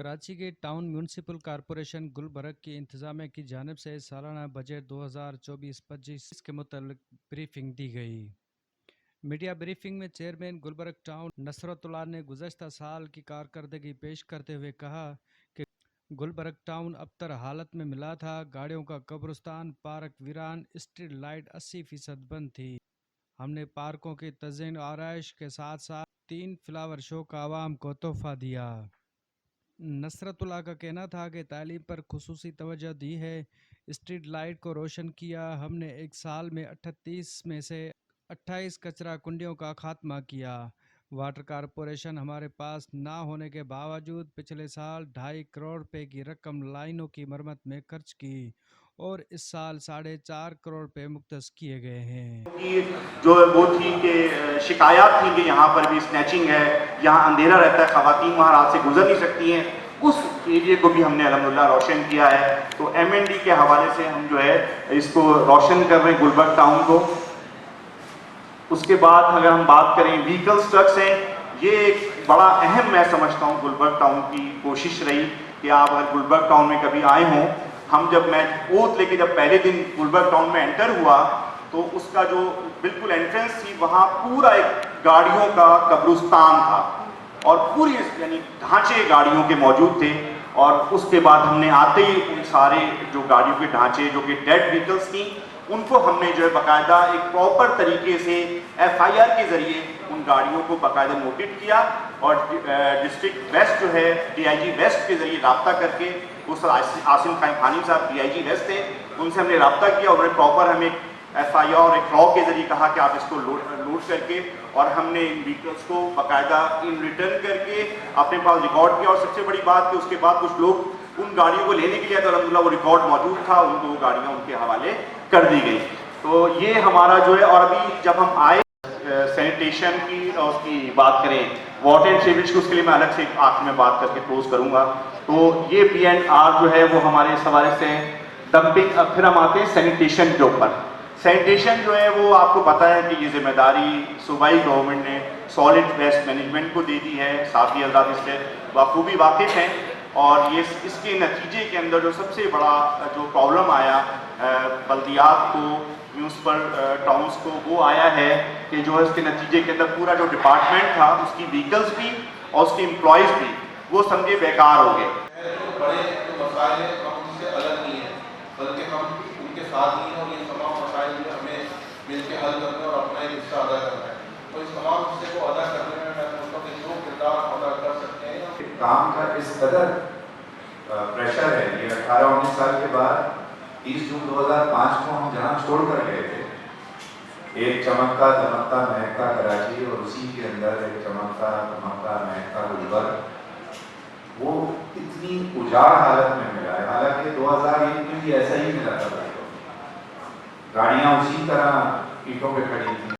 کراچی کے town municipal corporation Gulberg کی انتظامیہ کی جانب سے سالانہ بجٹ 2024-25 کے متعلق بریفنگ دی گئی۔ میڈیا بریفنگ میں چیئرمین گلبرگ ٹاؤن نصرت اللہ نے گزشتہ سال کی کارکردگی پیش کرتے ہوئے کہا کہ گلبرگ ٹاؤن ابتر حالت میں ملا تھا، گاڑیوں کا قبرستان، پارک ویران، اسٹریٹ لائٹ 80% بند تھی۔ ہم نے پارکوں کی تزئین و آرائش کے ساتھ ساتھ 3 فلاور شو کا عوام کو تحفہ دیا۔ نصرت اللہ کا کہنا تھا کہ تعلیم پر خصوصی توجہ دی ہے، اسٹریٹ لائٹ کو روشن کیا، ہم نے ایک سال میں 38 میں سے 28 کچرا کنڈیوں کا خاتمہ کیا۔ واٹر کارپوریشن ہمارے پاس نہ ہونے کے باوجود پچھلے سال 2.5 کروڑ روپے کی رقم لائنوں کی مرمت میں خرچ کی اور اس سال 4.5 کروڑ روپے مختص کیے گئے ہیں۔ جو وہ تھی کہ شکایات تھیں کہ یہاں پر بھی سنیچنگ ہے، یہاں اندھیرا رہتا ہے، خواتین وہاں رات سے گزر نہیں سکتی ہیں، اس ایریے کو بھی ہم نے الحمدللہ روشن کیا ہے۔ تو ایم این ڈی کے حوالے سے ہم جو ہے اس کو روشن کر رہے ہیں گلبرگ ٹاؤن کو۔ اس کے بعد اگر ہم بات کریں ویکلز ٹرکس ہیں، یہ ایک بڑا اہم میں سمجھتا ہوں گلبرگ ٹاؤن کی کوشش رہی کہ آپ اگر گلبرگ ٹاؤن میں کبھی آئے ہوں، میں اوتھ لے کے جب پہلے دن گلبرگ ٹاؤن میں انٹر ہوا تو اس کا جو بالکل انٹرنس تھی وہاں پورا ایک گاڑیوں کا قبرستان تھا اور پوری یعنی ڈھانچے گاڑیوں کے موجود تھے، اور اس کے بعد ہم نے آتے ہی ان سارے جو گاڑیوں کے ڈھانچے جو کہ ڈیڈ ویکلز تھیں ان کو ہم نے جو ہے باقاعدہ ایک پراپر طریقے سے ایف آئی آر کے ذریعے ان گاڑیوں کو باقاعدہ نوٹڈ کیا، اور ڈسٹرکٹ ویسٹ جو ہے ڈی آئی جی ویسٹ کے ذریعے رابطہ کر کے، اس عاصم خانی صاحب ڈی آئی جی ویسٹ تھے، ان سے ہم نے رابطہ کیا، انہوں نے پراپر ہمیں ایف آئی آر اور ایک لا کے ذریعے کہا کہ آپ اس کو لوڈ کر کے، اور ہم نے ان ویکلس کو باقاعدہ ان ریٹرن کر کے اپنے پاس ریکارڈ کیا، اور سب سے بڑی بات کہ اس کے بعد کچھ لوگ ان گاڑیوں کو لینے کے لیے تو الحمدللہ وہ ریکارڈ موجود تھا، ان کو وہ گاڑیاں ان کے حوالے کر دی گئی۔ تو یہ ہمارا جو ہے، اور ابھی جب ہم آئے سینیٹیشن کی اور اس کی بات کریں واٹر اینڈ سیوریج کی، اس کے لیے میں الگ سے آخر میں بات کر کے کلوز کروں گا۔ تو یہ پی اینڈ آر جو ہے وہ ہمارے اس حوالے سے ڈمپنگ، اب پھر ہم آتے ہیں سینیٹیشن کے اوپر۔ سینیٹیشن جو ہے وہ آپ کو پتہ ہے کہ یہ ذمہ داری صوبائی گورنمنٹ نے سالڈ ویسٹ مینجمنٹ کو دے دی ہے، ساتھی حضرات اس سے بخوبی واقف ہیں، اور یہ اس کے نتیجے کے اندر جو سب سے بڑا جو پرابلم آیا بلدیات کو، میونسپل ٹاؤنز کو، وہ آیا ہے کہ جو اس کے نتیجے کے اندر پورا جو ڈپارٹمنٹ تھا اس کی ویکلز بھی اور اس کے امپلائیز بھی وہ سمجھے بیکار ہو گئے۔ بڑے جو مسائل ہیں ہم ان سے الگ نہیں ہیں، بلکہ ہم ان کے ساتھ ہی ہیں، اور یہ تمام مسائل جو ہمیں مل کے حل کرنا اور اپنا ایک حصہ ادا کرنا ہے۔ تو اس تمام حصے کو ادا کرنے میں میں سمجھتا ہوں کہ جو کردار ادا کر سکتے ہیں، کام کا اس قدر پریشر ہے۔ یہ 18-19 سال کے بعد 30 جون 2005 کو ہم جہاں چھوڑ کر گئے تھے، ایک چمکتا دمکتا مہکتا کراچی، اور اسی کے اندر ایک چمکتا دمکتا مہکتا گلبرگ، وہ اتنی اجاڑ حالت میں ملا ہے۔ حالانکہ 2001 میں بھی ایسا ہی ملا تھا، گاڑیاں اسی طرح اینٹوں پہ کھڑی تھیں۔